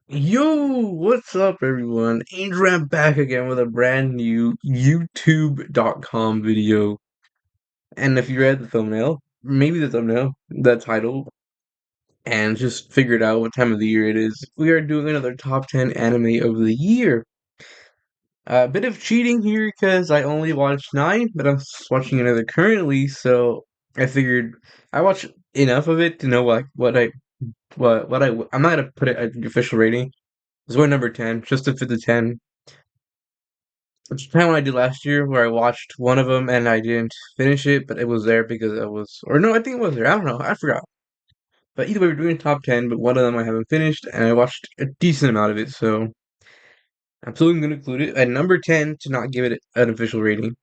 Yo, what's up, everyone? Adrian back again with a brand new YouTube.com video. And if you read the thumbnail, maybe the thumbnail, the title, and just figured out what time of the year it is, we are doing another top 10 anime of the year. A bit of cheating here because I only watched 9, but I'm watching another currently, so I figured I watched enough of it to know I'm not gonna put it an official rating. It's going number 10, just to fit the 10. It's kind of what I did last year, where I watched one of them and I didn't finish it, but it was there because or no, I think it was there. I don't know, I forgot. But either way, we're doing top 10, but one of them I haven't finished, and I watched a decent amount of it, so I'm still going to include it. At number 10, to not give it an official rating,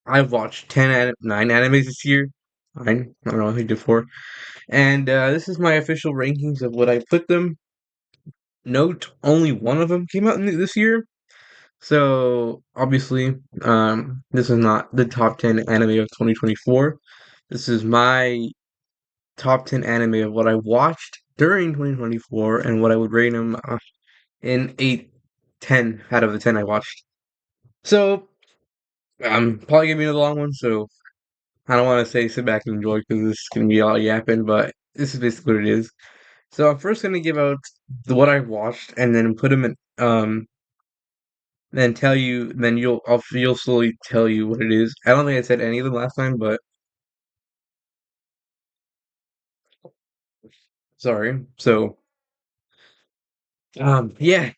I've watched 9 animes this year. 9, I don't know, I think did 4. And this is my official rankings of what I put them. Note, only one of them came out this year. So obviously, this is not the top 10 anime of 2024. This is my top 10 anime of what I watched during 2024 and what I would rate them in 8, 10 out of the 10 I watched. So I'm probably gonna be another long one. So I don't want to say sit back and enjoy because this is gonna be all yapping, but this is basically what it is. So I'm first gonna give out what I watched and then put them in then tell you, then you'll slowly tell you what it is. I don't think I said any of them last time, but sorry. So, yeah.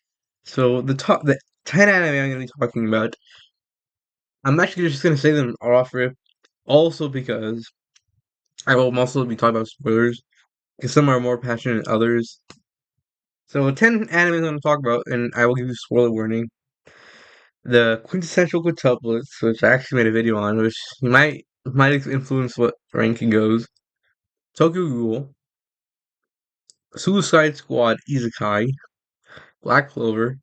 So the 10 anime I'm gonna be talking about, I'm actually just gonna say them off rip, also because I will also be talking about spoilers, because some are more passionate than others. So 10 animes I'm gonna talk about, and I will give you spoiler warning. The quintessential quintuplets, which I actually made a video on, which might influence what ranking goes. Tokyo Ghoul, Suicide Squad Isekai, Black Clover,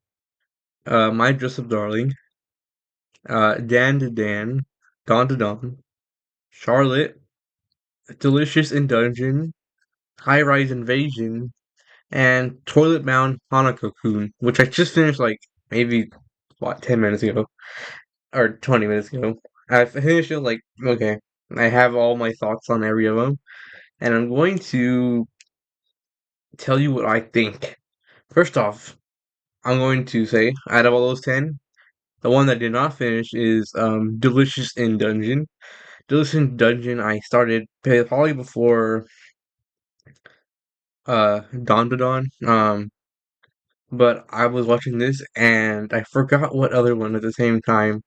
My Joseph Darling, Dan to Dan, Dawn to Dawn, Charlotte, Delicious in Dungeon, High Rise Invasion, and Toilet Bound Hanako-kun, which I just finished like maybe 10 minutes ago or 20 minutes ago. I finished it like okay, I have all my thoughts on every of them, and I'm going to tell you what I think. First off, I'm going to say out of all those 10, the one that did not finish is Delicious in Dungeon. Delicious in Dungeon I started probably before Dawn to Dawn. But I was watching this and I forgot what other one at the same time.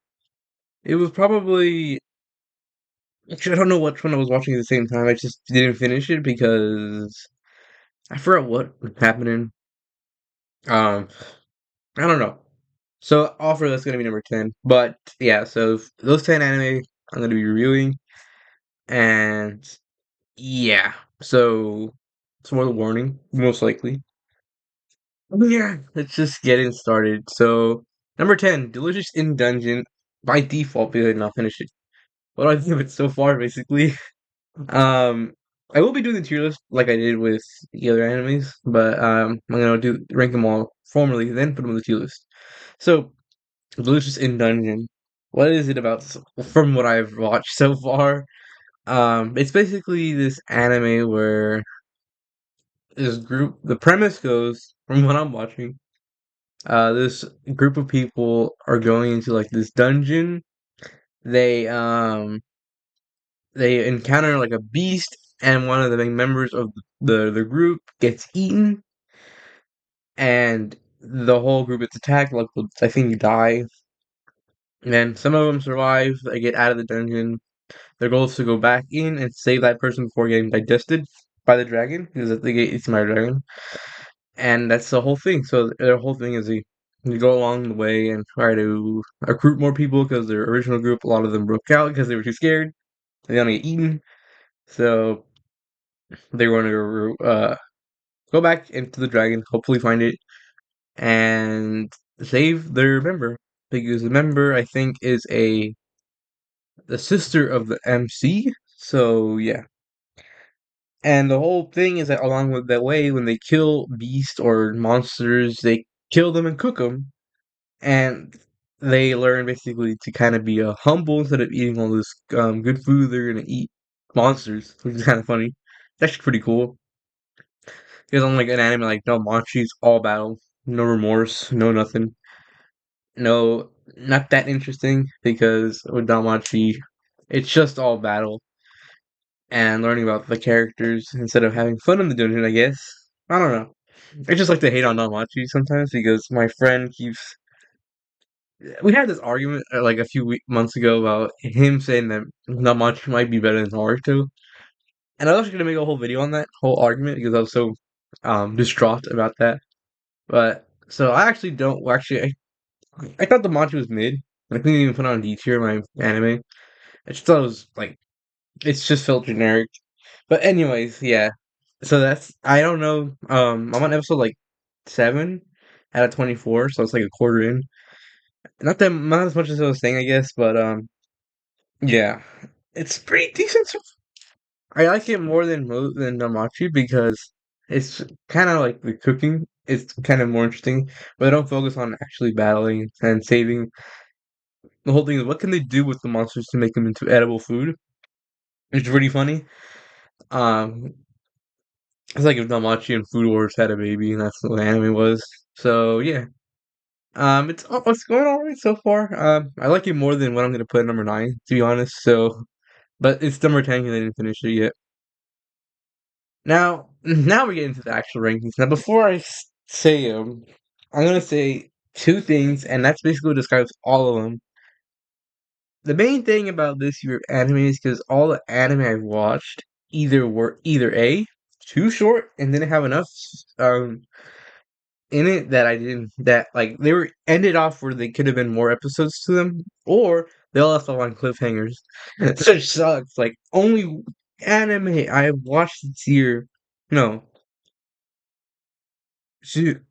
It was probably actually I don't know which one I was watching at the same time. I just didn't finish it because I forgot what was happening. Um I don't know. So offer that's gonna be number 10. But yeah, so those 10 anime I'm gonna be reviewing. And yeah, so it's more the warning, most likely. Yeah, let's just get it started. So, number 10, Delicious in Dungeon, by default, because I did not finish it. What do I think of it so far, basically? Um, I will be doing the tier list like I did with the other enemies, but I'm gonna rank them all formally, then put them on the tier list. So, Delicious in Dungeon. What is it about, from what I've watched so far? It's basically this anime where the premise goes, from what I'm watching, this group of people are going into like this dungeon. They um they encounter like a beast, and one of the main members of the group gets eaten, and the whole group gets attacked. Like I think you die. And then some of them survive. They get out of the dungeon. Their goal is to go back in and save that person before getting digested by the dragon, because they get eaten by a dragon. And that's the whole thing. So their whole thing is they go along the way and try to recruit more people because their original group, a lot of them broke out because they were too scared. They don't get eaten, so they want to go back into the dragon, hopefully find it, and save their member, because the member I think is the sister of the MC. So yeah, And the whole thing is that along with that way, when they kill beasts or monsters, they kill them and cook them, and they learn basically to kind of be humble instead of eating all this good food. They're gonna eat monsters, which is kind of funny. It's actually pretty cool. Because unlike an anime like No Manchi's all battle, no remorse, no nothing, no, not that interesting. Because with Damachi, it's just all battle and learning about the characters instead of having fun in the dungeon. I guess I don't know. I just like to hate on Damachi sometimes because my friend keeps. We had this argument like a few months ago about him saying that Damachi might be better than Naruto, and I was actually gonna make a whole video on that whole argument because I was so distraught about that. But so I actually don't. Well, actually, I thought the mantra was mid. I couldn't even put on D tier in my anime. I just thought it was like it's just felt generic. But anyways, yeah. So that's I don't know. I'm on episode like 7 out of 24, so it's like a quarter in. Not as much as I was saying, I guess, but yeah, it's pretty decent. I like it more than Namachi because it's kind of like the cooking. It's kind of more interesting, but they don't focus on actually battling and saving. The whole thing is what can they do with the monsters to make them into edible food? It's really funny. Um, it's like if Namachi and Food Wars had a baby, and that's what anime was. So yeah, it's going alright so far. I like it more than what I'm gonna put at number 9, to be honest. So, but it's number 10 because I didn't finish it yet. Now we get into the actual rankings. Now, before say them, I'm gonna say two things, and that's basically what describes all of them. The main thing about this year of anime is because all the anime I've watched either A, too short and didn't have enough in it that I didn't that like they were ended off where they could have been more episodes to them, or they all left off on cliffhangers. Which sucks. Like only anime I've watched this year. No, two,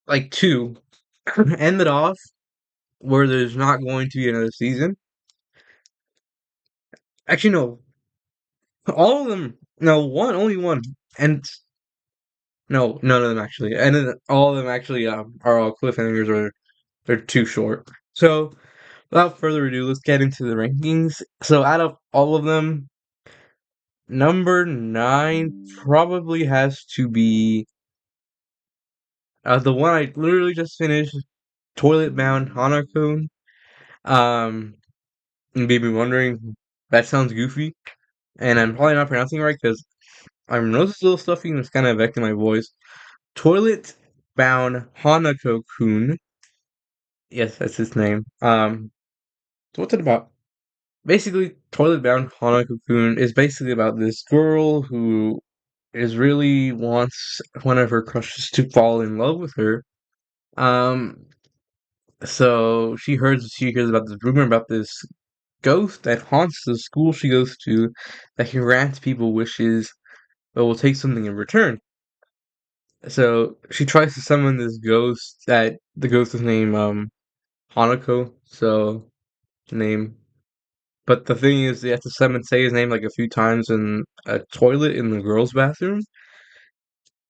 like two ended off where there's not going to be another season. Actually, no, all of them. No, only one, and no, none of them actually, and then all of them actually are all cliffhangers or they're too short. So without further ado, let's get into the rankings. So out of all of them, number 9 probably has to be the one I literally just finished, Toilet Bound Hanako. Um, you may be wondering, that sounds goofy, and I'm probably not pronouncing it right because I'm noticing little stuffing that's kind of affecting my voice. Toilet Bound Hanako-kun. Yes, that's his name. So what's it about? Basically, Toilet Bound Hanako-kun is basically about this girl who is really wants one of her crushes to fall in love with her. Um, so she hears about this rumor about this ghost that haunts the school she goes to that can grant people wishes but will take something in return. So she tries to summon this ghost that the ghost is named Hanako, so the name. But the thing is, they have to summon say his name like a few times in a toilet in the girls' bathroom,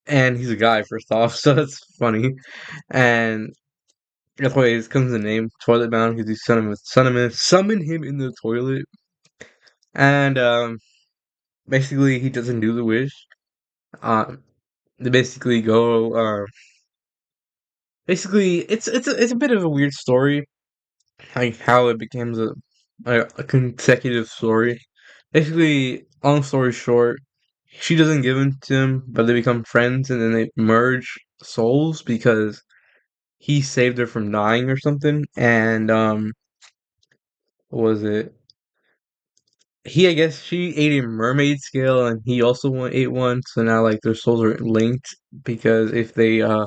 and he's a guy first off, so that's funny. And that's why it comes the name Toilet Bound because you summon him in the toilet, and basically he doesn't do the wish. Um, they basically go. Basically, it's a bit of a weird story, like how it becomes a consecutive story. Basically, long story short, she doesn't give in to him, but they become friends, and then they merge souls because he saved her from dying or something. And what was it? He, I guess, she ate a mermaid scale, and he also ate one. So now, like, their souls are linked because if they, I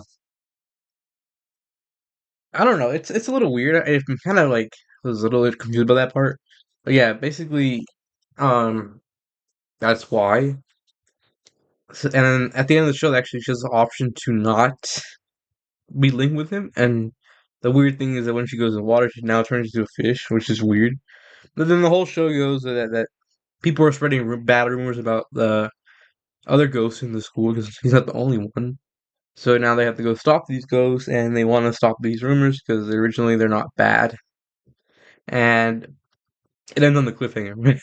don't know, it's a little weird. I'm kind of like was a little bit confused by that part. But yeah, basically, um, that's why. So, and then at the end of the show, actually, she has the option to not be linked with him. And the weird thing is that when she goes in the water, she now turns into a fish, which is weird. But then the whole show goes that people are spreading bad rumors about the other ghosts in the school because he's not the only one. So now they have to go stop these ghosts, and they want to stop these rumors because originally they're not bad. And it ends on the cliffhanger.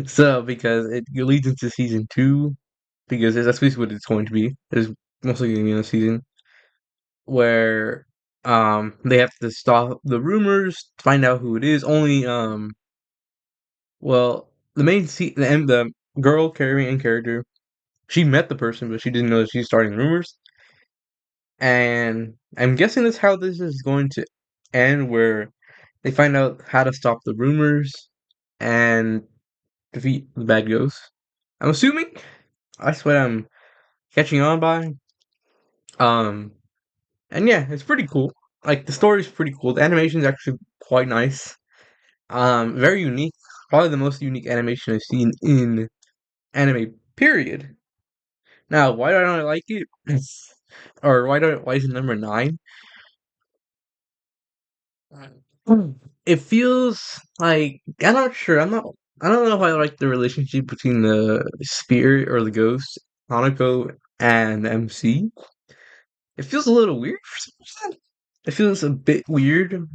So because it leads into season two, because that's basically what it's going to be. It's mostly going to be in a season where they have to stop the rumors, find out who it is. Only well, the girl carrying character, she met the person, but she didn't know that she's starting rumors. And I'm guessing that's how this is going to end, where they find out how to stop the rumors and defeat the bad ghosts. I'm assuming. That's what I'm catching on by. Um, and yeah, it's pretty cool. Like the story's pretty cool. The animation's actually quite nice. Very unique. Probably the most unique animation I've seen in anime. Period. Now, why don't I like it? Or why is it number nine? It feels like I'm not sure. I don't know if I like the relationship between the spirit or the ghost, Hanako and MC. It feels a little weird for some reason. It feels a bit weird.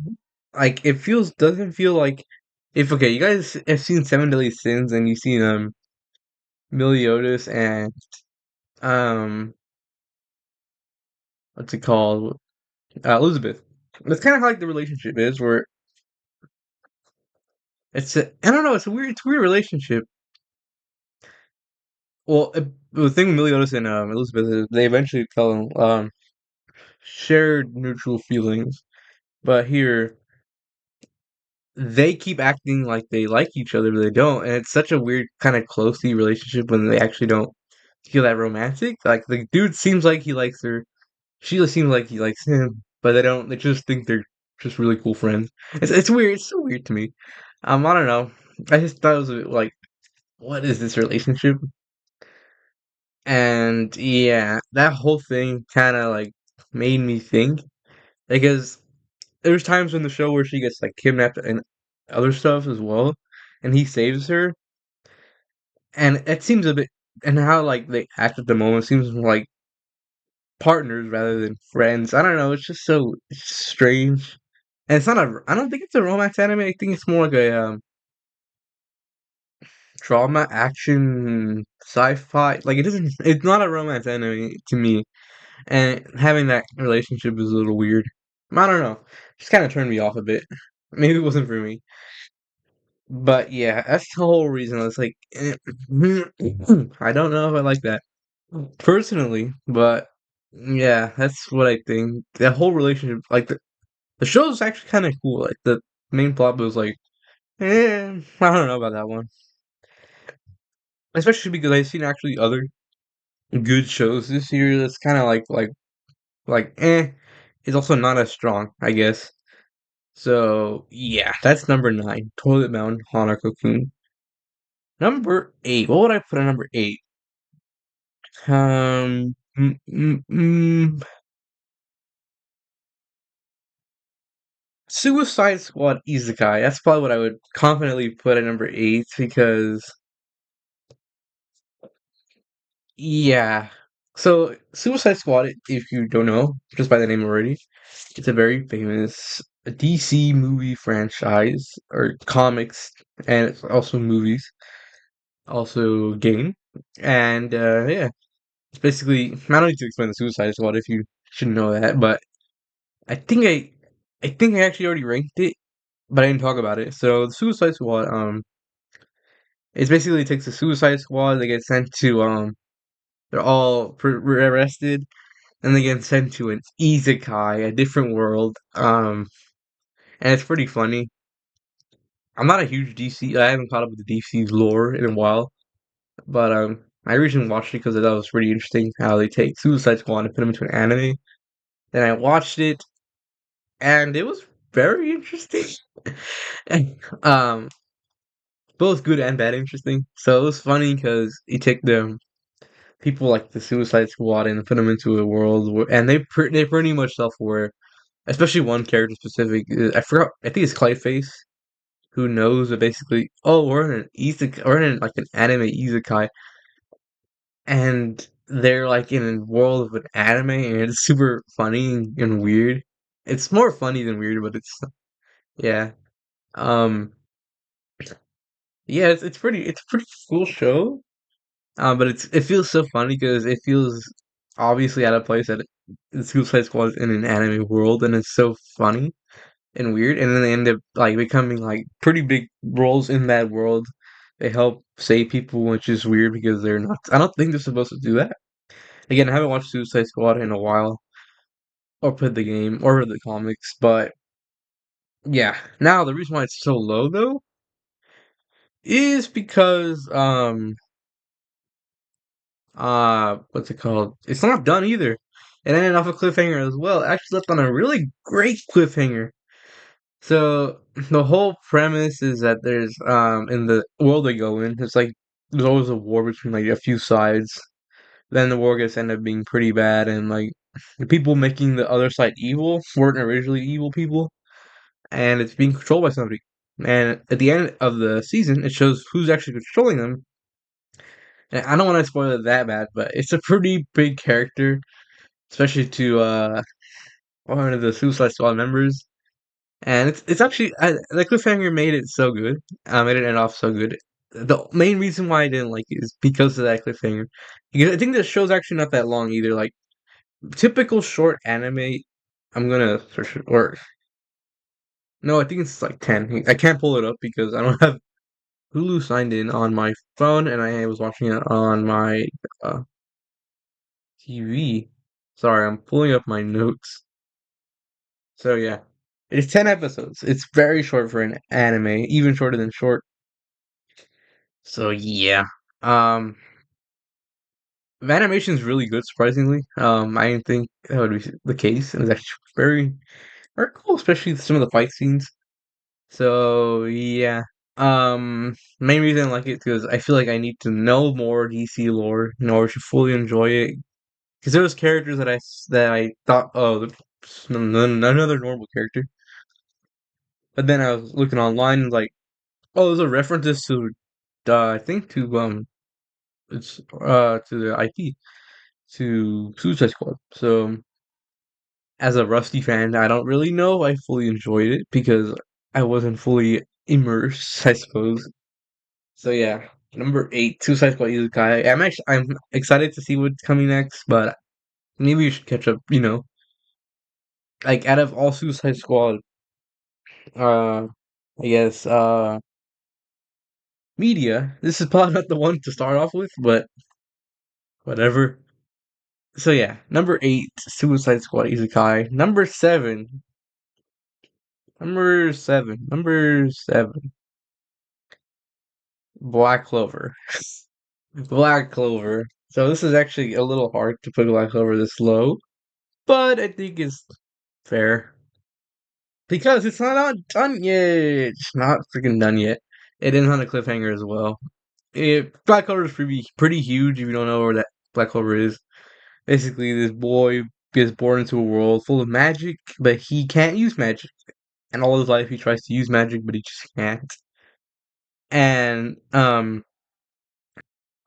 Like it feels doesn't feel like if okay, you guys have seen Seven Deadly Sins and you've seen Meliodas and um what's it called? Elizabeth. That's kind of how like the relationship is where I don't know, it's a weird relationship. Well, the thing with Meliodas and Elizabeth is they eventually fell shared neutral feelings, but here they keep acting like they like each other, but they don't, and it's such a weird kind of closely relationship when they actually don't feel that romantic. Like the dude seems like he likes her, Sheila seems like he likes him, but they don't. They just think they're just really cool friends. It's weird. It's so weird to me. I don't know. I just thought it was a bit like, what is this relationship? And yeah, that whole thing kind of like made me think because there's times in the show where she gets like kidnapped and other stuff as well, and he saves her, and it seems a bit and how like they act at the moment seems like partners rather than friends. I don't know. It's just so strange, and it's not a. I don't think it's a romance anime. I think it's more like a drama action sci-fi. Like it doesn't. It's not a romance anime to me. And having that relationship is a little weird. I don't know. Just kind of turned me off a bit. Maybe it wasn't for me. But yeah, that's the whole reason. I was like, I don't know if I like that personally, but yeah, that's what I think. That whole relationship, like the show's actually kind of cool. Like the main plot was like, I don't know about that one, especially because I've seen actually other good shows this year. That's kind of like. It's also not as strong, I guess. So yeah, that's number nine. Toilet Mountain Hanako-kun. Number eight. What would I put at number eight? Um, mm, mm, mm, Suicide Squad Isekai. That's probably what I would confidently put at number eight because yeah. So Suicide Squad, if you don't know, just by the name already, it's a very famous DC movie franchise or comics, and it's also movies, also game, and yeah. It's basically I don't need to explain the Suicide Squad if you should know that, but I think I I think I actually already ranked it, but I didn't talk about it. So the Suicide Squad, it basically takes the Suicide Squad. They get sent to they're all arrested, and they get sent to an isekai, a different world. And it's pretty funny. I'm not a huge DC. I haven't caught up with the DC's lore in a while, but I recently watched it because I thought it was pretty interesting how they take Suicide Squad and put them into an anime. Then I watched it, and it was very interesting. And, both good and bad interesting. So it was funny because you take the people like the Suicide Squad and put them into a world where, and they pretty much self-aware. Especially one character specific. I forgot. I think it's Clayface, who knows that basically, oh, we're in an isekai, we're in like an anime isekai, and they're like in a world of an anime, and it's super funny and weird. It's more funny than weird, but yeah. Um, yeah, it's a pretty cool show. But it feels so funny because it feels obviously out of place that the Suicide Squad is in an anime world, and it's so funny and weird. And then they end up like becoming like pretty big roles in that world. They help save people, which is weird because they're not. I don't think they're supposed to do that. Again, I haven't watched Suicide Squad in a while, or played the game, or read the comics. But yeah, now the reason why it's so low though is because what's it called? It's not done either. It ended off a cliffhanger as well. It actually left on a really great cliffhanger. So the whole premise is that there's in the world they go in, it's like there's always a war between like a few sides. Then the war gets ended up being pretty bad, and like the people making the other side evil weren't originally evil people, and it's being controlled by somebody. And at the end of the season, it shows who's actually controlling them. And I don't want to spoil it that bad, but it's a pretty big character, especially to one of the Suicide Squad members. And it's actually the cliffhanger made it so good. Made it end off so good. The main reason why I didn't like it is because of that cliffhanger. Because I think the show's actually not that long either. Like typical short anime, I'm gonna search it, or no, I think it's like 10. I can't pull it up because I don't have Hulu signed in on my phone, and I was watching it on my uh, TV. Sorry, I'm pulling up my notes. So yeah, it's 10 episodes. It's very short for an anime, even shorter than short. So yeah, um, the animation is really good. Surprisingly, I didn't think that would be the case, and it's actually very, very cool, especially some of the fight scenes. So yeah, main reason I like it because I feel like I need to know more DC lore in order to fully enjoy it. Because there was characters that I thought, oh, another normal character, but then I was looking online and like, oh, those are references to, I think it's to the IP to Suicide Squad. So as a Rusty fan, I don't really know. I fully enjoyed it because I wasn't fully immersed, I suppose. So yeah, number 8, Suicide Squad Isekai. I'm excited to see what's coming next, but maybe you should catch up. Like out of all Suicide Squad, uh, I guess media. This is probably not the one to start off with, but whatever. So yeah, number 8, Suicide Squad Isekai. Number seven, Black Clover. Black Clover. So this is actually a little hard to put Black Clover this low, but I think it's fair because it's not done yet. It's not freaking done yet. It ends on a cliffhanger as well. Black Clover is pretty huge if you don't know where that Black Clover is. Basically, this boy gets born into a world full of magic, but he can't use magic. And all his life he tries to use magic, but he just can't. And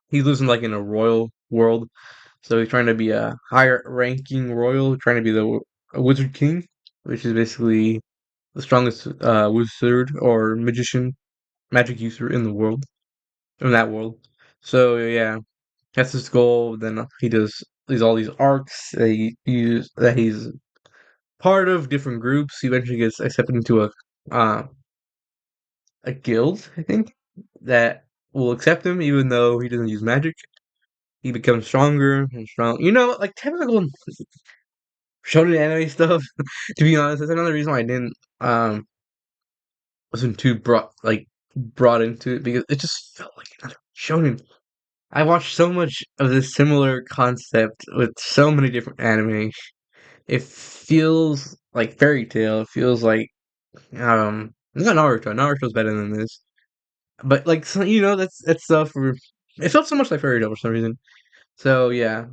he lives in like in a royal world, so he's trying to be a higher ranking royal, trying to be a wizard king, which is basically the strongest wizard or magician, magic user in the world, in that world. So yeah, that's his goal. Then he does these all these arcs that he's part of different groups. He eventually gets accepted into uh, a guild, I think, that will accept him even though he doesn't use magic. He becomes stronger and strong. Like typical shonen anime stuff. To be honest, that's another reason why I didn't wasn't too brought into it because it just felt like another shonen. I watched so much of this similar concept with so many different anime. It feels like fairy tale. It feels like not Naruto. Naruto's better than this. But like so, that's stuff where it felt so much like fairy tale for some reason. So yeah,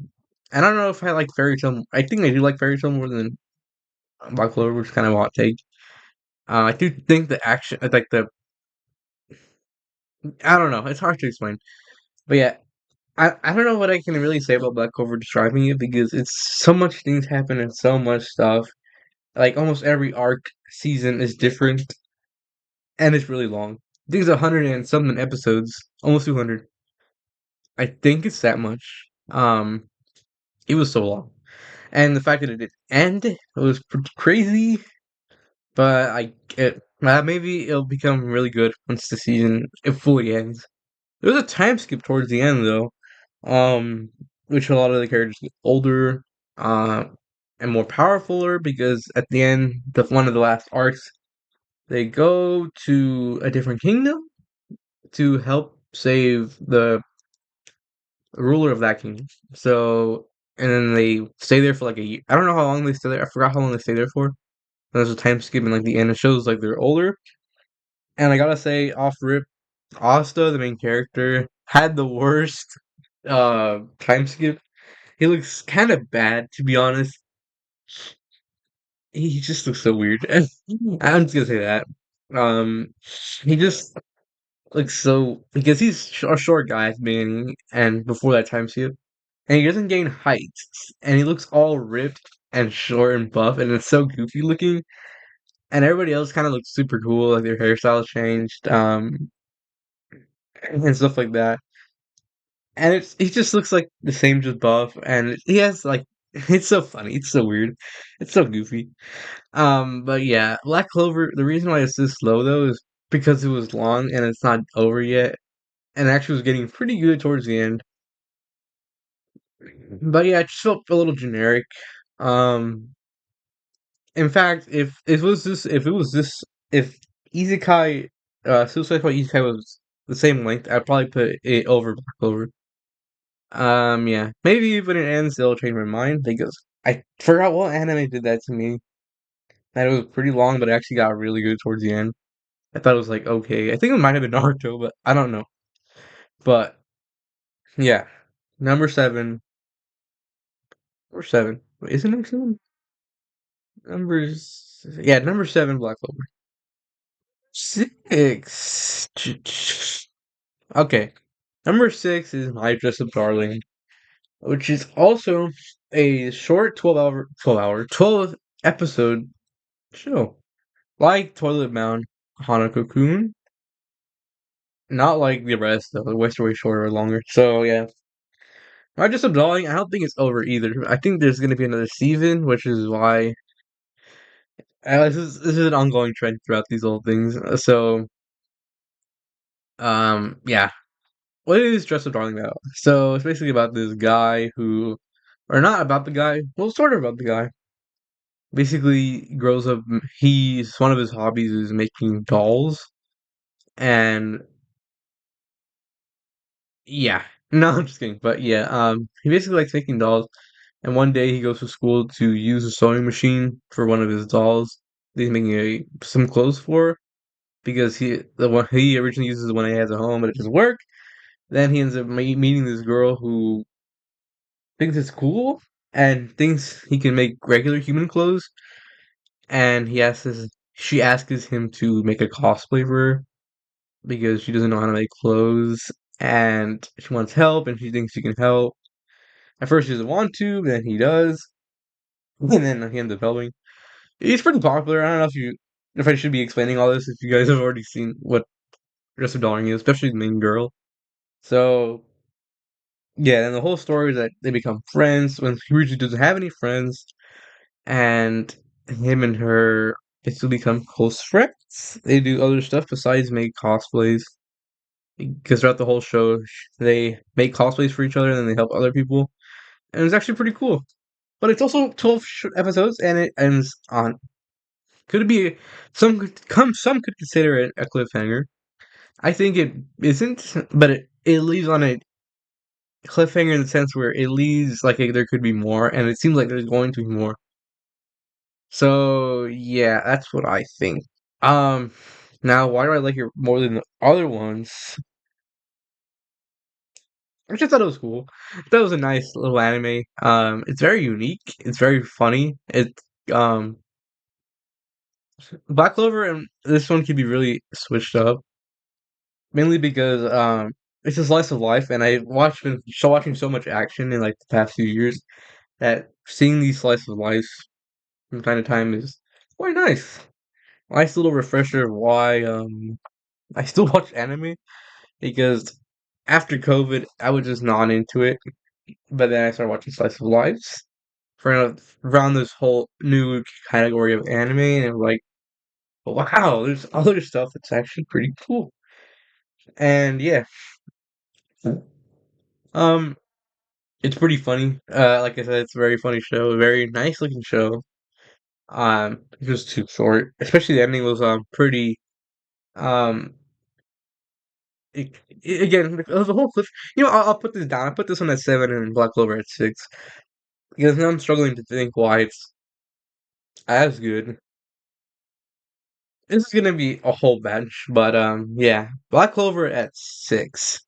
I don't know if I like fairy tale. I think I do like fairy tale more than Black Clover, which is kind of a hot take. I do think the action, like the I don't know. It's hard to explain. But yeah, I don't know what I can really say about Black Clover describing it because it's so much things happen and so much stuff. Like almost every arc season is different and it's really long. I think it's 100 and something episodes, almost 200. I think it's that much. It was so long. And the fact that it didn't end it was pretty crazy, but maybe it'll become really good once the season it fully ends. There was a time skip towards the end though, um, which a lot of the characters get older, uh, and more powerfuler because at the end, the one of the last arcs, they go to a different kingdom to help save the ruler of that kingdom. So, and then they stay there for like a year. I don't know how long they stay there. I forgot how long they stay there for. There's a time skip in like the end. It shows like they're older. And I gotta say, off rip, Asta, the main character, had the worst time skip. He looks kind of bad, to be honest. He just looks so weird. I'm just gonna say that. Um, he just looks so because he's a short guy at the beginning and before that time skip, and he doesn't gain height, and he looks all ripped and short and buff, and it's so goofy looking. And everybody else kind of looks super cool, like their hairstyles changed, and stuff like that. And he just looks like the same, just buff, and he has like it's so funny, it's so weird, it's so goofy. But yeah, Black Clover. The reason why it's this slow though is because it was long and it's not over yet, and actually was getting pretty good towards the end. But yeah, it just felt a little generic. Um, in fact, if Isekai, Suicide Squad Isekai was the same length, I'd probably put it over Black Clover. Yeah, maybe when it ends, it'll change my mind because I forgot what anime did that to me. That it was pretty long, but it actually got really good towards the end. I thought it was like okay. I think it might have been Naruto, but I don't know. But yeah, number seven or seven. Wait, is it number seven? Yeah, number seven, Black Clover. Six. Okay, number six is My Dress Up Darling, which is also a short 12 episode show, like Toilet Bound, Hanako-kun, not like the rest of the West way shorter or longer. So yeah, not just Darling. I don't think it's over either. I think there's gonna be another season, which is why this is an ongoing trend throughout these old things. So yeah. What is Dress Up Darling about? So it's basically about this guy who, or not about the guy, well, sort of about the guy. Basically, grows up. He's one of his hobbies is making dolls, and yeah, no, I'm just kidding. But yeah, he basically likes making dolls. And one day he goes to school to use a sewing machine for one of his dolls that he's making some clothes for because the one he originally uses the one he has at home, but it doesn't work. Then he ends up meeting this girl who thinks it's cool and thinks he can make regular human clothes. And she asks him to make a cosplay for her because she doesn't know how to make clothes and she wants help and she thinks she can help. At first, she doesn't want to, but then he does, and then he ends up helping. He's pretty popular. I don't know if I should be explaining all this if you guys have already seen what Dress of Darling is, especially the main girl. So yeah, and the whole story is that they become friends when he usually doesn't have any friends, and him and her basically become close friends. They do other stuff besides make cosplays because throughout the whole show they make cosplays for each other and then they help other people, and it's actually pretty cool. But it's also 12 episodes, and it ends on could it be some could consider it a cliffhanger. I think it isn't, but it leaves on a cliffhanger in the sense where it leaves like there could be more, and it seems like there's going to be more. So yeah, that's what I think. Um, Now why do I like it more than the other ones? I just thought it was cool. I thought it was a nice little anime. It's very unique. It's very funny. Um Black Clover and this one could be really switched up mainly because it's a slice of life, and I watched been so watching so much action in like the past few years that seeing these slice of life from time to time is quite nice. Nice little refresher of why I still watch anime because after COVID I was just not into it, but then I started watching slice of lives for around this whole new category of anime, and I'm like, wow, there's other stuff that's actually pretty cool. And yeah, um, it's pretty funny. Like I said, it's a very funny show, a very nice looking show. It was too short, especially the ending was pretty um. Again, the whole cliff. I'll put this down. I put this one at 7 and Black Clover at 6 because now I'm struggling to think why it's as good. This is gonna be a whole bench, but yeah, Black Clover at 6.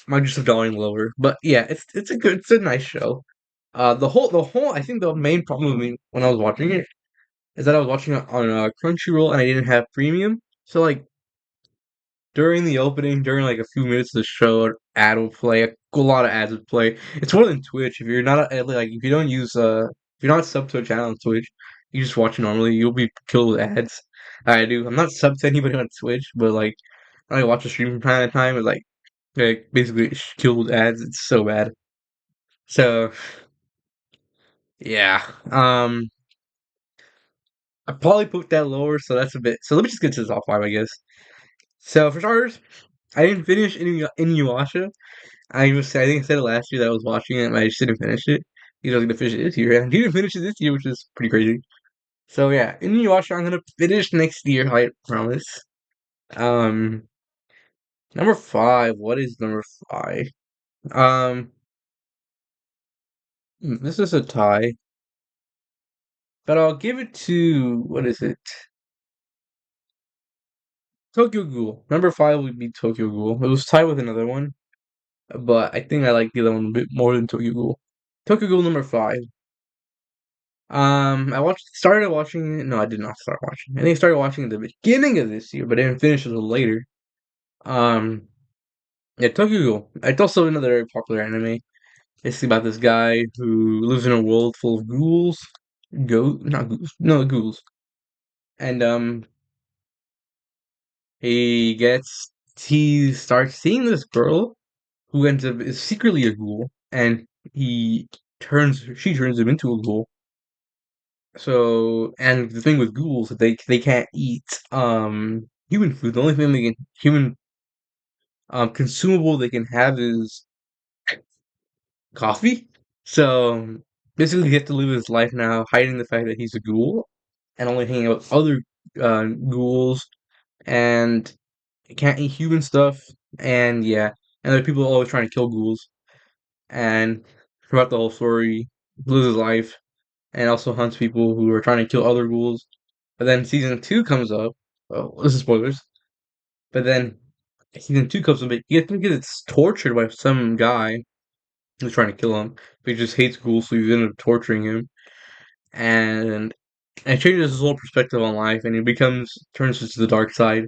Might just have going lower, but yeah, it's a nice show. The whole I think the main problem with me when I was watching it is that I was watching it on Crunchyroll and I didn't have premium. So like during the opening, during like a few minutes of the show, an ad will play. A lot of ads would play. It's more than Twitch. If you're not like if you don't use if you're not sub to a channel on Twitch, you just watch it normally. You'll be killed with ads. I do. I'm not sub to anybody on Twitch, but like when I watch a stream from time to time, it's like basically killed with ads. It's so bad. So yeah. I probably put that lower, so that's a bit. So let me just get to the top five, I guess. So for starters, I didn't finish Inuyasha. I think I said it last year that I was watching it, and I just didn't finish it. You know, I was gonna finish it this year, and I didn't finish it this year, which is pretty crazy. So yeah, Inuyasha, I'm gonna finish next year, I promise. Um, number five. What is number five? Um, this is a tie, but I'll give it to what is it? Tokyo Ghoul. Number five would be Tokyo Ghoul. It was tied with another one, but I think I like the other one a bit more than Tokyo Ghoul. Tokyo Ghoul number five. Started watching it. No, I did not start watching. I think I started watching at the beginning of this year, but I didn't finish until later. Um, yeah, Tokyo Ghoul. It's also another very popular anime. It's about this guy who lives in a world full of ghouls. Not ghouls. No, ghouls. And he starts seeing this girl who ends up is secretly a ghoul, and she turns him into a ghoul. So, and the thing with ghouls, they can't eat human food. The only thing they can human consumable they can have is coffee. So basically, he has to live his life now hiding the fact that he's a ghoul and only hanging out with other ghouls, and he can't eat human stuff. And yeah, and there are people always trying to kill ghouls. And throughout the whole story, he lives his life and also hunts people who are trying to kill other ghouls. But then season two comes up. Oh, this is spoilers. But then season two comes up. He gets tortured by some guy who's trying to kill him. But he just hates ghouls, so he's ended up torturing him. And it changes his whole perspective on life, and he turns to the dark side,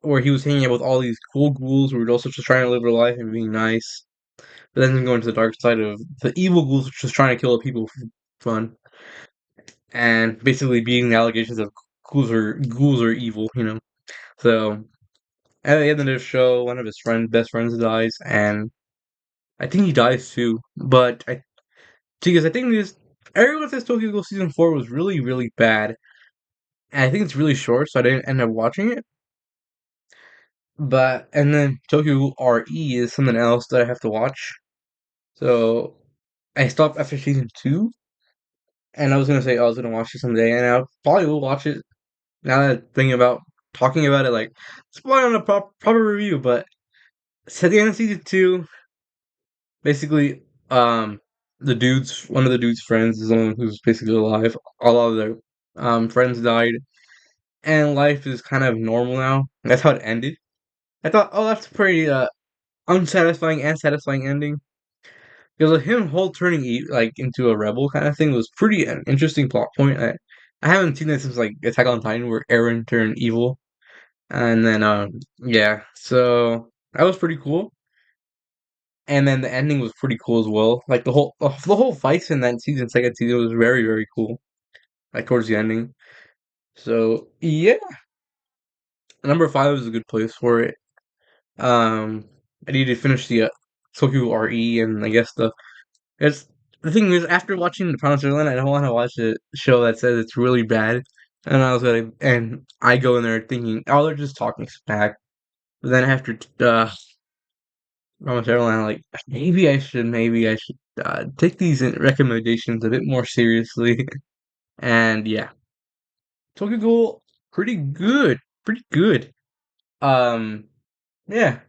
where he was hanging out with all these cool ghouls who were also just trying to live their life and being nice. But then going to the dark side of the evil ghouls, just trying to kill people for fun, and basically beating the allegations of ghouls are evil. So at the end of the show, one of his best friends dies, and I think he dies too. But because I think this everyone says Tokyo Ghoul season four was really really bad, and I think it's really short, so I didn't end up watching it. But and then Tokyo Ghoul RE is something else that I have to watch. So I stopped after season two, and I was gonna say I was gonna watch it someday, and I probably will watch it now that I'm thinking about talking about it. Like it's probably on a proper review, but it's at the end of season two. Basically, one of the dude's friends is the one who's basically alive. A lot of their friends died, and life is kind of normal now. That's how it ended. I thought, oh, that's a pretty unsatisfying and satisfying ending. Because of him whole turning like into a rebel kind of thing was pretty an interesting plot point. I haven't seen that since like Attack on Titan where Eren turned evil. And then yeah, so that was pretty cool. And then the ending was pretty cool as well. Like the whole fights in that second season was very very cool. Like towards the ending. So yeah, number five is a good place for it. Um, I need to finish the Tokyo RE, and I guess it's the thing is after watching the Promised Neverland, I don't want to watch a show that says it's really bad. And I go in there thinking, oh, they're just talking smack. But then after Promised Neverland, I'm like, maybe I should take these recommendations a bit more seriously. And yeah, Tokyo Ghoul, pretty good, pretty good. Um, yeah,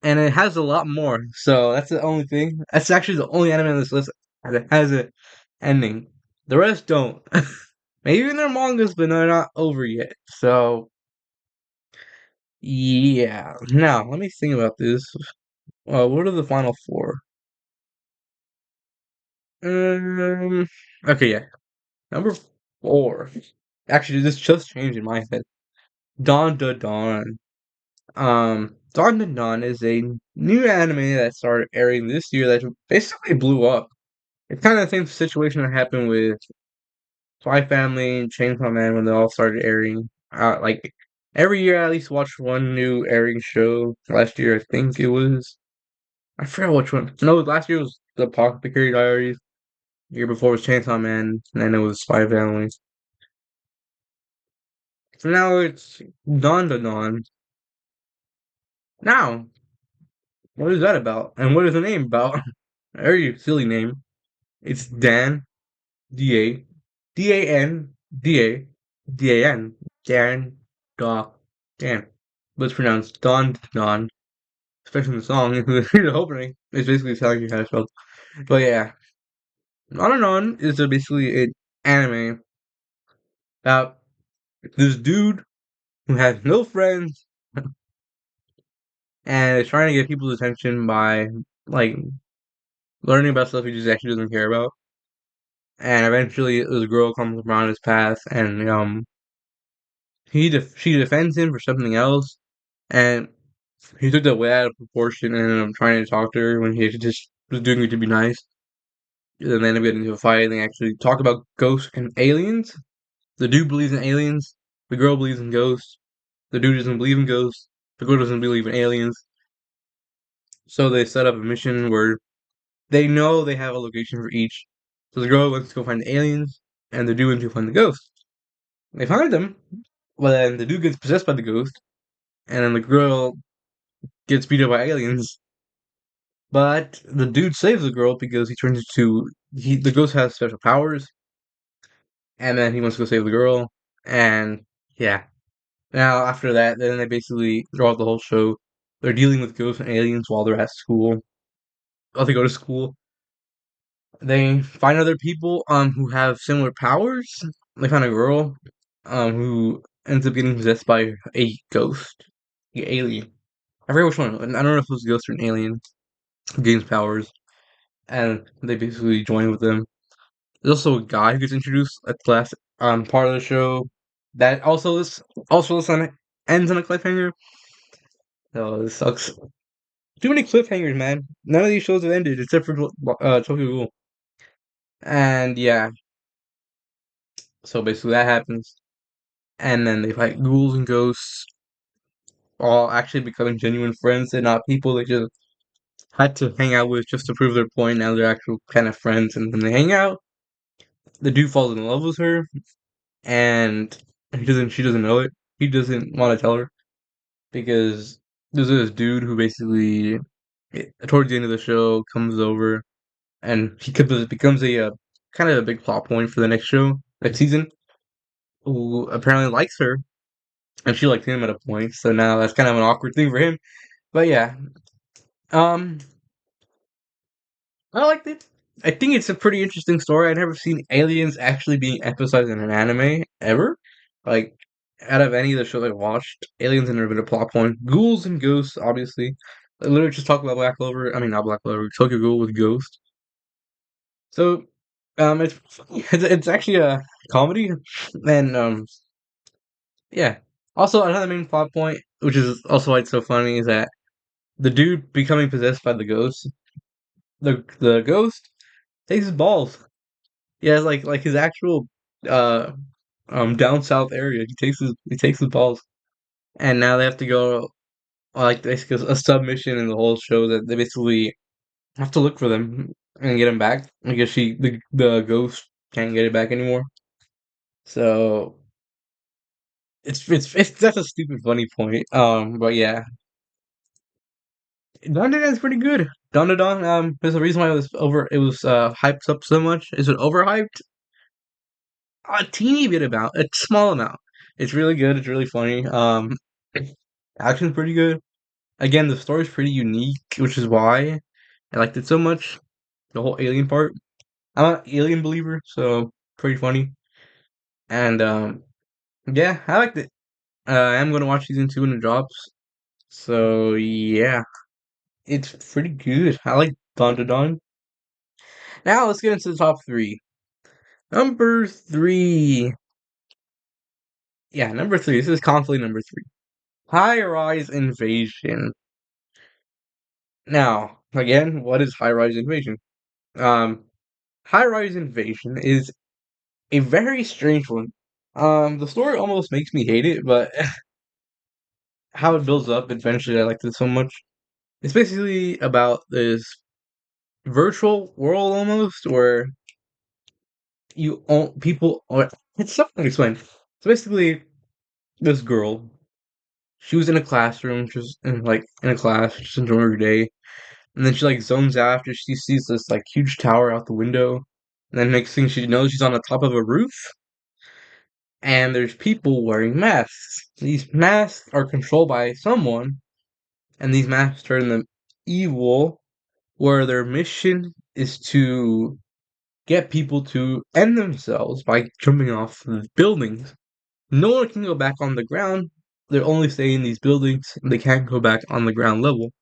and it has a lot more. So that's the only thing. That's actually the only anime on this list that has an ending. The rest don't. Maybe they're mangas, but they're not over yet. So yeah. Now let me think about this. What are the final four? Um. Okay, yeah. Number four. Actually, this just changed in my head. Dawn to Dawn. Dawn to Dawn is a new anime that started airing this year that basically blew up. It's kind of the same situation that happened with Spy Family and Chainsaw Man when they all started airing. Like every year, I at least watched one new airing show. Last year, I think it was. I forgot which one. No, last year was the Apothecary Diaries. The year before was Chainsaw Man, and then it was Spy Family. So now it's Dawn to Dawn. Now, what is that about? And what is the name about? Very silly name. It's Dan D-A, D-A-N, D-A, D-A-N, Dan, Da, Dan. But it's pronounced Don, Don, especially in the song. The opening is basically telling you how to spell. But yeah, On and On is basically an anime about this dude who has no friends and is trying to get people's attention by, like, learning about stuff he just actually doesn't care about. And eventually, this girl comes around his path and, she defends him for something else, and he took that way out of proportion, and I'm trying to talk to her when he just was doing it to be nice. And then they end up getting into a fight, and they actually talk about ghosts and aliens. The dude believes in aliens. The girl believes in ghosts. The dude doesn't believe in ghosts. The girl doesn't believe in aliens. So they set up a mission where they know they have a location for each. So the girl wants to go find the aliens, and the dude wants to find the ghosts. They find them, but then the dude gets possessed by the ghost, and then the girl gets beat up by aliens. But the dude saves the girl because he turns into the ghost has special powers, and then he wants to go save the girl. And yeah, now after that, then they basically throughout the whole show, they're dealing with ghosts and aliens while they're at school. While they go to school, they find other people who have similar powers. They find a girl who ends up getting possessed by a ghost, an alien. I forget which one. I don't know if it was a ghost or an alien who gains powers, and they basically join with them. There's also a guy who gets introduced at the last part of the show that also this on ends on a cliffhanger. Oh, this sucks. Too many cliffhangers, man. None of these shows have ended except for Tokyo Ghoul. And yeah, so basically that happens, and then they fight ghouls and ghosts, all actually becoming genuine friends and not people they just had to hang out with just to prove their point. Now they're actual kind of friends, and when they hang out, the dude falls in love with her, and she doesn't know it. He doesn't want to tell her because there's this dude who basically towards the end of the show comes over and becomes a kind of a big plot point for the next season, who apparently likes her and she likes him at a point. So now that's kind of an awkward thing for him. But yeah, um, I liked it. I think it's a pretty interesting story. I've never seen aliens actually being emphasized in an anime ever. Like, out of any of the shows I've watched, aliens have never been a plot point. Ghouls and ghosts, obviously. I literally just talk about Black Clover. I mean, not Black Clover. Tokyo Ghoul with Ghost. So, it's actually a comedy, and yeah, Also, another main plot point, which is also why it's so funny, is that the dude becoming possessed by the ghost, the ghost takes his balls. He has like his actual uh down south area. He takes his balls, and now they have to go like basically a submission in the whole show that they basically have to look for them and get him back because the ghost can't get it back anymore. So it's that's a stupid funny point. But yeah, Don is pretty good. Don, there's a reason why it was hyped up so much. Is it overhyped? A teeny bit amount, a small amount. It's really good. It's really funny. Action's pretty good. Again, the story's pretty unique, which is why I liked it so much. The whole alien part. I'm an alien believer, so pretty funny. And yeah, I liked it. I am gonna watch season 2 when it drops. So yeah, it's pretty good. I like Don. Now let's get into the top three. Number three. Yeah, number three. This is conflict number three. High Rise Invasion. Now, again, what is High Rise Invasion? Um, High Rise Invasion is a very strange one. The story almost makes me hate it, but how it builds up, eventually I liked it so much. It's basically about this virtual world almost where you own people or it's something to explain. So basically this girl, she was in a classroom, just in a class, just enjoying her day. And then she like zones out after she sees this like huge tower out the window. And then next thing she knows she's on the top of a roof and there's people wearing masks. These masks are controlled by someone, and these masks turn them evil, where their mission is to get people to end themselves by jumping off the buildings. No one can go back on the ground. They're only staying in these buildings. And they can't go back on the ground level.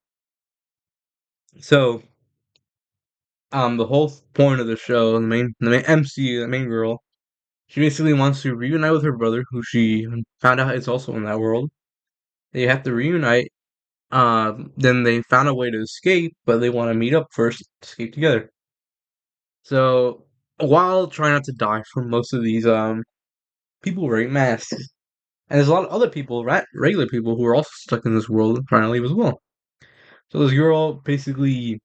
So, the whole point of the show, the main MC, the main girl, she basically wants to reunite with her brother, who she found out is also in that world. They have to reunite. Then they found a way to escape, but they want to meet up first, to escape together. So, while trying not to die from most of these people wearing masks, and there's a lot of other people, regular people, who are also stuck in this world trying to leave as well. So this girl basically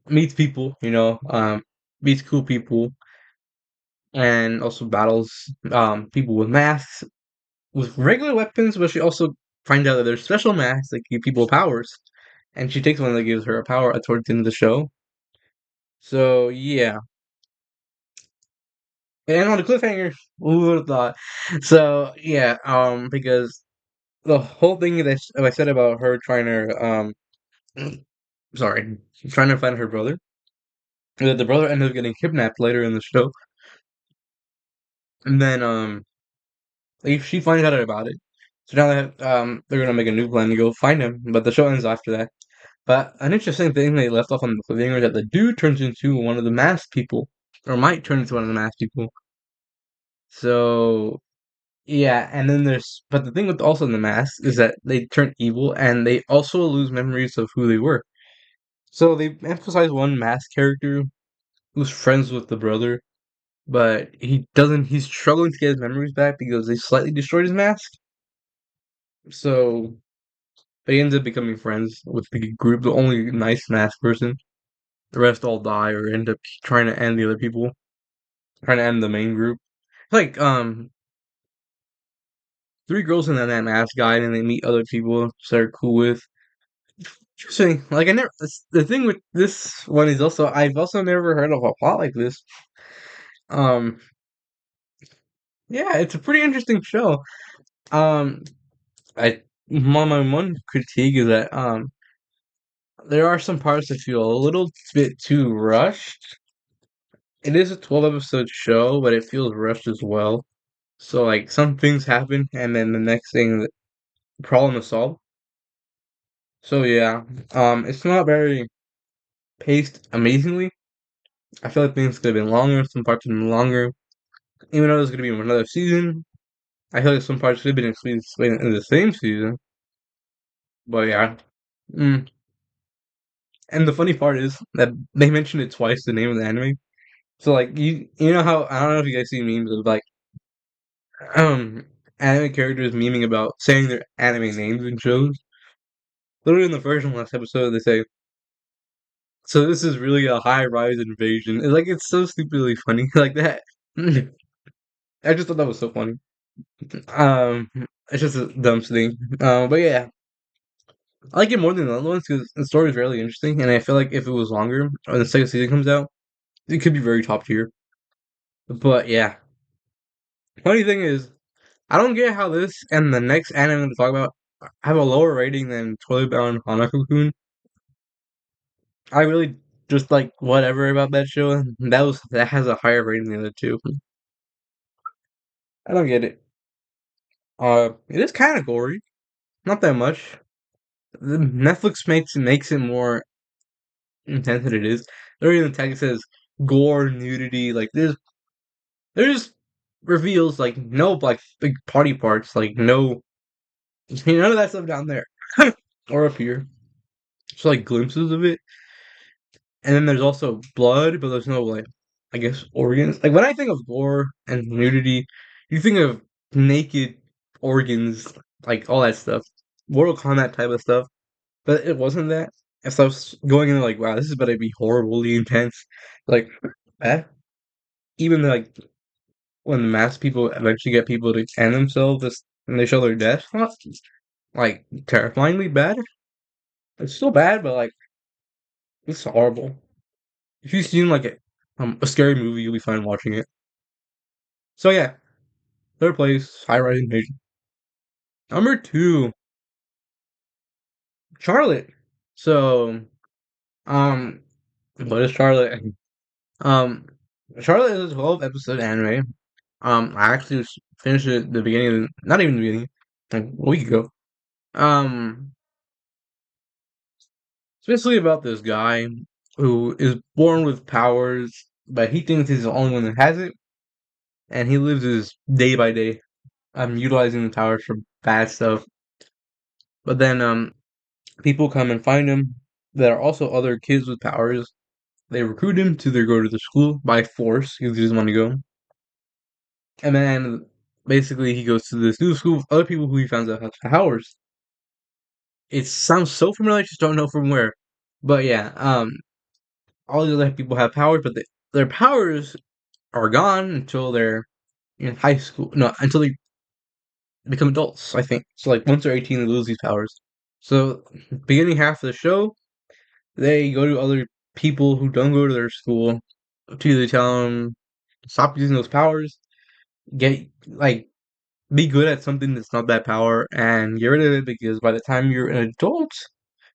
meets people, meets cool people, and also battles people with masks with regular weapons, but she also finds out that there's special masks that give people powers, and she takes one that gives her a power towards the end of the show. So yeah, and on the cliffhanger, who would have thought? So yeah, because the whole thing that I said about her trying to sorry, trying to find her brother, that the brother ended up getting kidnapped later in the show, and then like, she finds out about it. So now they're gonna make a new plan to go find him, but the show ends after that. But an interesting thing they left off on the cliffhanger is that the dude turns into one of the masked people, or might turn into one of the masked people. So yeah, and then but the thing with also in the mask is that they turn evil, and they also lose memories of who they were. So they emphasize one masked character who's friends with the brother, but he doesn't. He's struggling to get his memories back because they slightly destroyed his mask. So they end up becoming friends with the group, the only nice masked person. The rest all die or end up trying to end the other people, trying to end the main group. It's like three girls in that mask guide, and they meet other people they're cool with. Interesting. Like I never. The thing with this one is also I've also never heard of a plot like this. Um, yeah, it's a pretty interesting show. Um, I my one critique is that there are some parts that feel a little bit too rushed. It is a 12 episode show, but it feels rushed as well. So like some things happen, and then the next thing the problem is solved. So yeah, it's not very paced amazingly. I feel like things could have been longer. Some parts have been longer. Even though there's gonna be another season, I feel like some parts could have been explained in the same season, but yeah. Mm. And the funny part is that they mentioned it twice, the name of the anime. So like you know how I don't know if you guys see memes of like um anime characters memeing about saying their anime names in shows. Literally in the first and last episode they say, so this is really a high rise invasion. It's like it's so stupidly funny like that. I just thought that was so funny. Um it's just a dumb thing. But yeah. I like it more than the other ones because the story is really interesting, and I feel like if it was longer or the second season comes out, it could be very top tier. But yeah, funny thing is, I don't get how this and the next anime I'm going to talk about have a lower rating than Totally Bound Hanako-kun. I really just like whatever about that show. That has a higher rating than the other two. I don't get it. It is kind of gory, not that much. Netflix makes it more intense than it is. Literally in the tag it says gore, nudity. Like there's reveals like no like big party parts, like no none of that stuff down there or up here. Just like glimpses of it. And then there's also blood, but there's no like I guess organs. Like when I think of gore and nudity, you think of naked organs, like all that stuff. Mortal Kombat type of stuff. But it wasn't that. And so I was going in like, wow, this is about to be horribly intense. Like that. Even like when the masked people eventually get people to end themselves and they show their death, not like terrifyingly bad. It's still bad, but like it's horrible. If you've seen like a scary movie, you'll be fine watching it. So yeah, third place, High Rise Invasion. Number two, Charlotte. So um, what is Charlotte? Um, Charlotte is a 12 episode anime. I actually finished it at the beginning, not even the beginning, like a week ago. Um, it's basically about this guy who is born with powers, but he thinks he's the only one that has it, and he lives his day by day, utilizing the powers for bad stuff. But then, people come and find him that are also other kids with powers. They recruit him to go to the school by force because he doesn't want to go. And then, basically, he goes to this new school with other people who he finds out have powers. It sounds so familiar, I just don't know from where. But yeah, all the other people have powers, but their powers are gone until they're in high school. No, until they become adults, I think. So like once they're 18, they lose these powers. So beginning half of the show, they go to other people who don't go to their school to either tell them stop using those powers, get like be good at something that's not that power, and get rid of it because by the time you're an adult,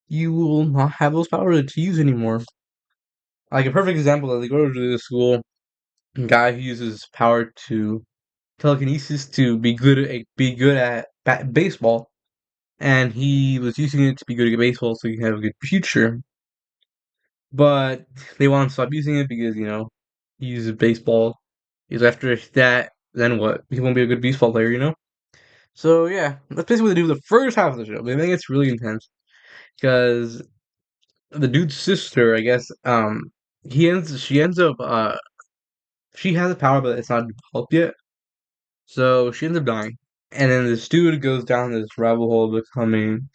you will not have those powers to use anymore. Like a perfect example, that they go to the school, a guy who uses power to telekinesis to be good at baseball, and he was using it to be good at baseball so he can have a good future. But they want to stop using it because he uses baseball. Because after that, then what? He won't be a good baseball player, you know. So yeah, that's basically what they do the first half of the show. But I think it's really intense because the dude's sister, I guess, she ends up, she has a power, but it's not developed yet. So she ends up dying. And then this dude goes down this rabbit hole of becoming,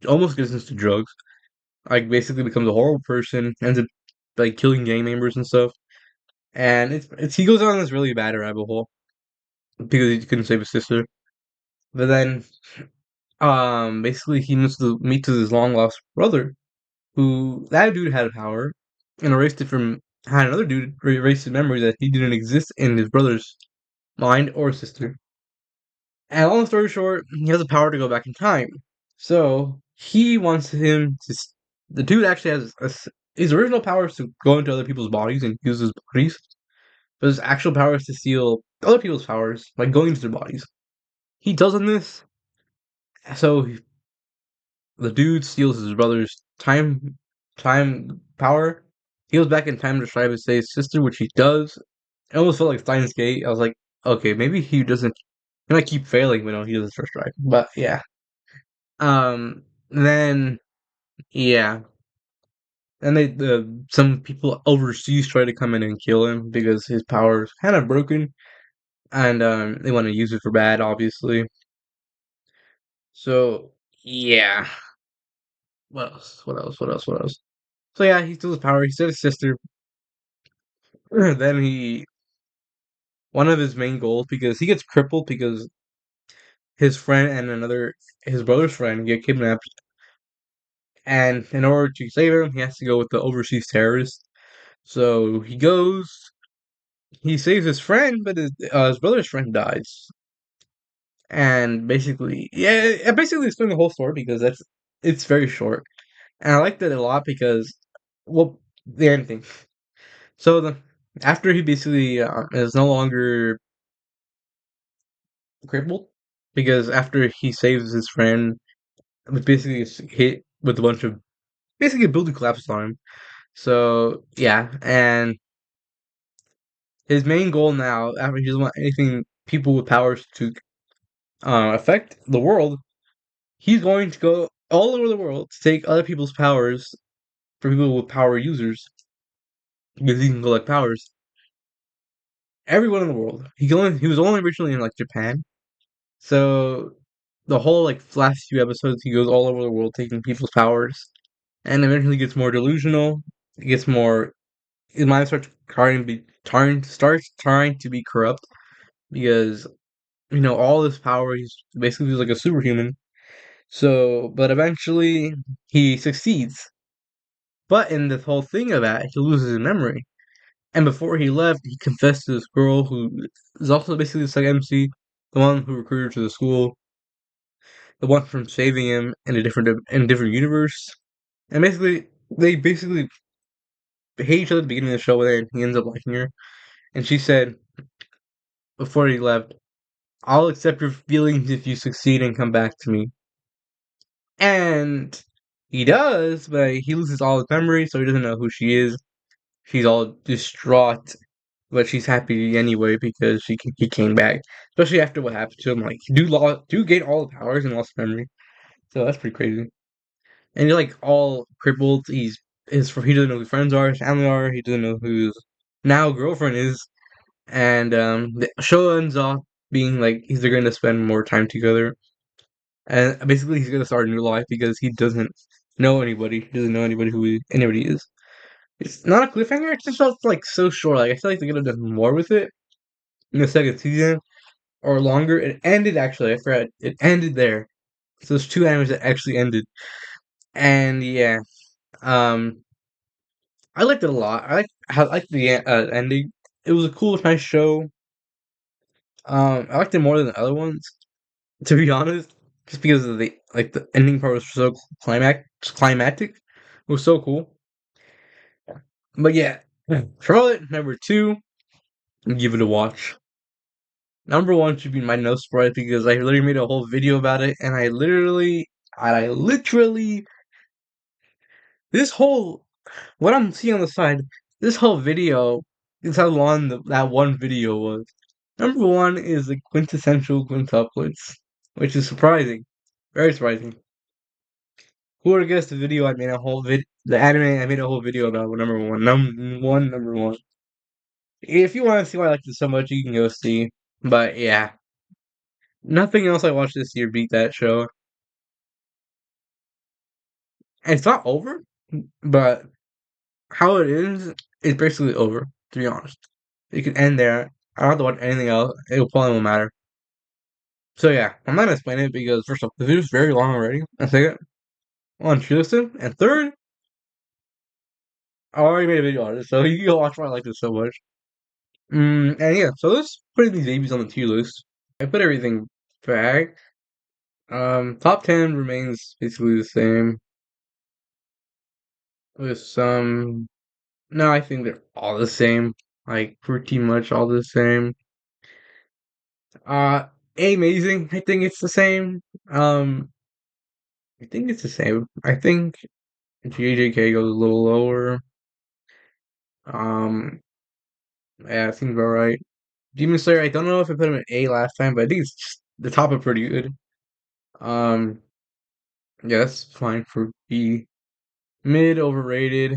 almost gets into drugs. Like, basically becomes a horrible person, ends up, like, killing gang members and stuff. And he goes down this really bad rabbit hole because he couldn't save his sister. But then, basically he meets his long lost brother, who that dude had power and had another dude erased his memory that he didn't exist in his brother's mind or sister. And long story short, he has the power to go back in time. So he wants him to. The dude actually has his original power is to go into other people's bodies and use his bodies, but his actual power is to steal other people's powers by going into their bodies. He tells him this, so the dude steals his brother's time power. He goes back in time to try to save his sister, which he does. It almost felt like Steins Gate. I was like, Okay, maybe he doesn't. He might keep failing, but no, he doesn't first try. But yeah. Then yeah, and some people overseas try to come in and kill him because his power is kind of broken, and they want to use it for bad, obviously. So yeah. What else? What else? What else? What else? So yeah, he steals his power. He saved his sister. Then one of his main goals, because he gets crippled because his friend and his brother's friend get kidnapped, and in order to save him, he has to go with the overseas terrorist. So he goes, he saves his friend, but his brother's friend dies. And basically, yeah, I basically explain the whole story because it's very short, and I liked it a lot because, well, the ending. So after he basically is no longer crippled, because after he saves his friend, was basically gets hit with a bunch of basically a building collapses on him. So yeah, and his main goal now, after he doesn't want anything people with powers to affect the world, he's going to go all over the world to take other people's powers for people with power users because he can collect powers. Everyone in the world. He was only originally in like Japan, so the whole like last few episodes he goes all over the world taking people's powers, and eventually gets more delusional. It gets more his mind starts trying to be corrupt because all this power he's basically feels like a superhuman. So, but eventually he succeeds. But in this whole thing of that, he loses his memory. And before he left, he confessed to this girl who is also basically the second MC, the one who recruited her to the school, the one from saving him in a different universe. And basically, they basically hate each other at the beginning of the show, and he ends up liking her. And she said before he left, "I'll accept your feelings if you succeed and come back to me." And he does, but he loses all his memory, so he doesn't know who she is. She's all distraught, but she's happy anyway because he came back. Especially after what happened to him, like do gain all the powers and lost memory. So that's pretty crazy. And he's like all crippled. He doesn't know who his friends are, his family are. He doesn't know who his now girlfriend is. And the show ends off being like they're going to spend more time together. And basically, he's going to start a new life because he doesn't know anybody. He doesn't know anybody anybody is. It's not a cliffhanger. It just felt like so short. Like I feel like they could have done more with it in the second season or longer. It ended actually. I forgot. It ended there. So there's two animes that actually ended. And yeah, um, I liked it a lot. I liked the ending. It was a cool, nice show. I liked it more than the other ones, to be honest, just because of the ending part was so climactic. It was so cool. But yeah, Charlotte number 2. Give it a watch. Number 1 should be my no surprise because I literally made a whole video about it, and I literally, this whole what I'm seeing on the side, this whole video is how long that one video was. Number 1 is the quintessential quintuplets, which is surprising, very surprising. Who would have guessed the anime I made a whole video about number 1, number 1. If you want to see why I like this so much, you can go see. But yeah, nothing else I watched this year beat that show. And it's not over, but how it is basically over. To be honest, it could end there. I don't have to watch anything else. It probably won't matter. So yeah, I'm not gonna explain it because first off, the video's very long already. And second, on Tristan, and third, I already made a video on it, so you can go watch why I like this so much. And yeah, so let's put these babies on the tier list. I put everything back. Top 10 remains basically the same with some. No, I think they're all the same. Like pretty much all the same. Uh, Amazing. I think it's the same. Um, I think it's the same. I think JJK goes a little lower. Um, yeah, it seems about right. Demon Slayer, I don't know if I put him at A last time, but I think it's just the top are pretty good. Um, yeah, that's fine for B. Mid overrated.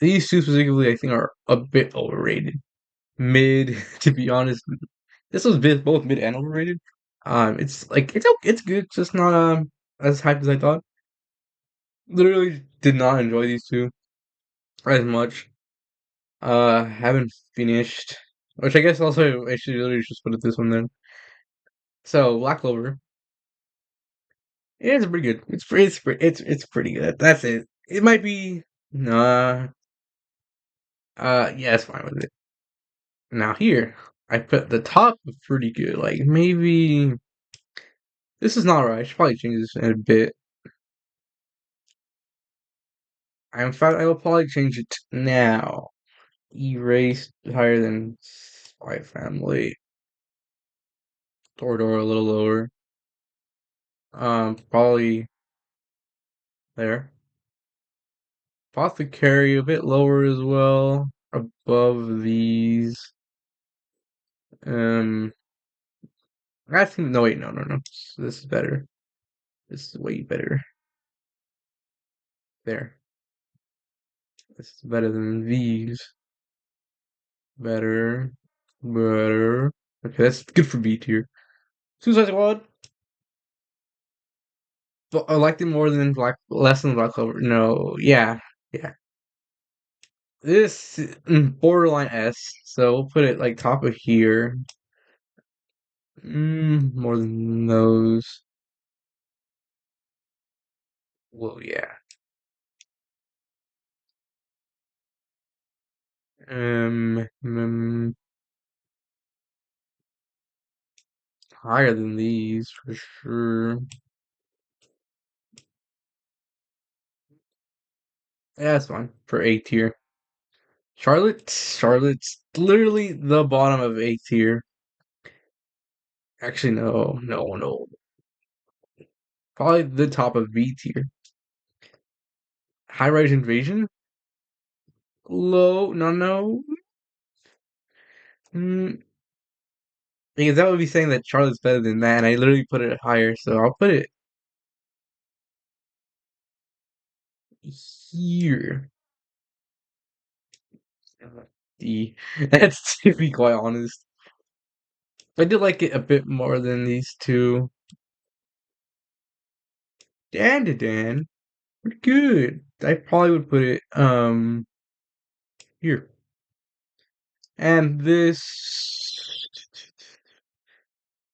These two specifically, I think, are a bit overrated. Mid, to be honest, this was both mid and overrated. It's like it's good, it's just not as hyped as I thought. Literally did not enjoy these two as much. Haven't finished, which I guess also I should literally just put it this one then. So Black Clover, yeah, it's pretty good. It's pretty good. That's it. It might be nah. Yeah, it's fine with it. Now here, I put the top of pretty good. Like maybe this is not right. I should probably change this in a bit. In fact, I will probably change it now. Erase higher than Spy Family. Toradora a little lower. Probably there. Apothecary a bit lower as well. Above these. Um, I think no wait no. This is better. This is way better. There. This is better than these. Better. Better. Okay, that's good for B tier. Suicide Squad. But I liked it more than less than Black Clover. No, yeah. This borderline S, so we'll put it like top of here. More than those. Well, yeah. Um, um, higher than these for sure. Yeah, that's fine for A tier. Charlotte's literally the bottom of A tier. Actually, no. Probably the top of B tier. High Rise Invasion? Low, no. Mm, because that would be saying that Charlotte's better than that, and I literally put it higher, so I'll put it here. D. That's to be quite honest. I did like it a bit more than these two. Dan. Pretty good. I probably would put it here. And this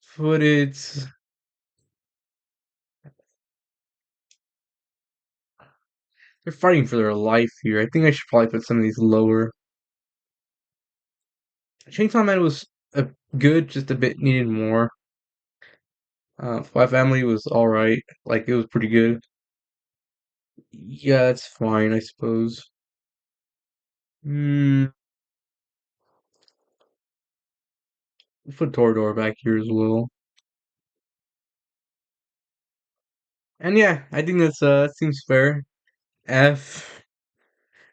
footage, they're fighting for their life here. I think I should probably put some of these lower. Chainsaw Man was good, just a bit needed more. Spy Family was alright. Like, it was pretty good. Yeah, that's fine, I suppose. Hmm, put Torador back here as well. And yeah, I think that seems fair. F.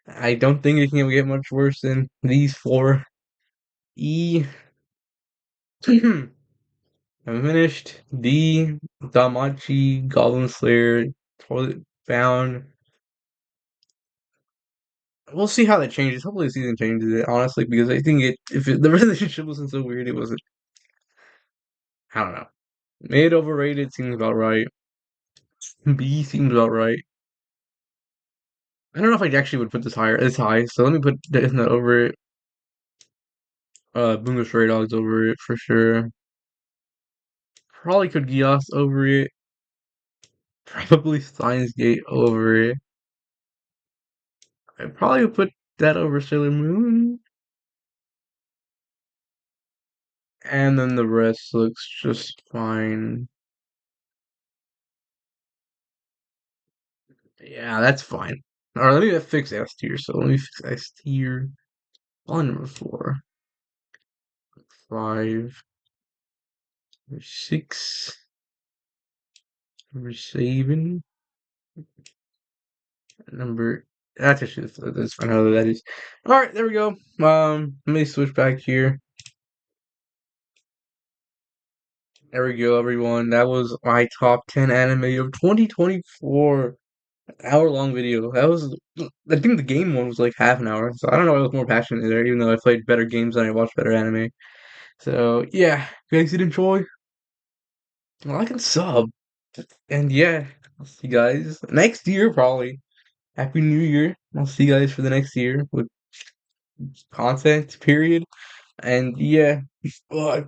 I don't think it can get much worse than these four. E. I'm finished. D. Damachi, Goblin Slayer, Toilet Bound. We'll see how that changes. Hopefully, the season changes it. Honestly, because I think the relationship wasn't so weird. It wasn't. I don't know. Mid overrated seems about right. B seems about right. I don't know if I actually would put this higher. It's high, so let me put Death Note over it. Bungo Stray Dogs over it for sure. Probably could Geass over it. Probably Steins Gate over it. I probably would put that over Sailor Moon. And then the rest looks just fine. Yeah, that's fine. Alright, let me fix S tier. So let me fix S tier. On number 4, 5, number 6, number 7, number. That's actually that's fine. How that is. All right, there we go. Let me switch back here. There we go, everyone. That was my top 10 anime of 2024. Hour-long video. That was, I think the game one was like half an hour. So I don't know, I was more passionate there, even though I played better games than I watched better anime. So yeah, if you guys did enjoy, like and sub. And yeah, I'll see you guys next year, probably. Happy New Year. I'll see you guys for the next year with content, period. And yeah, bye.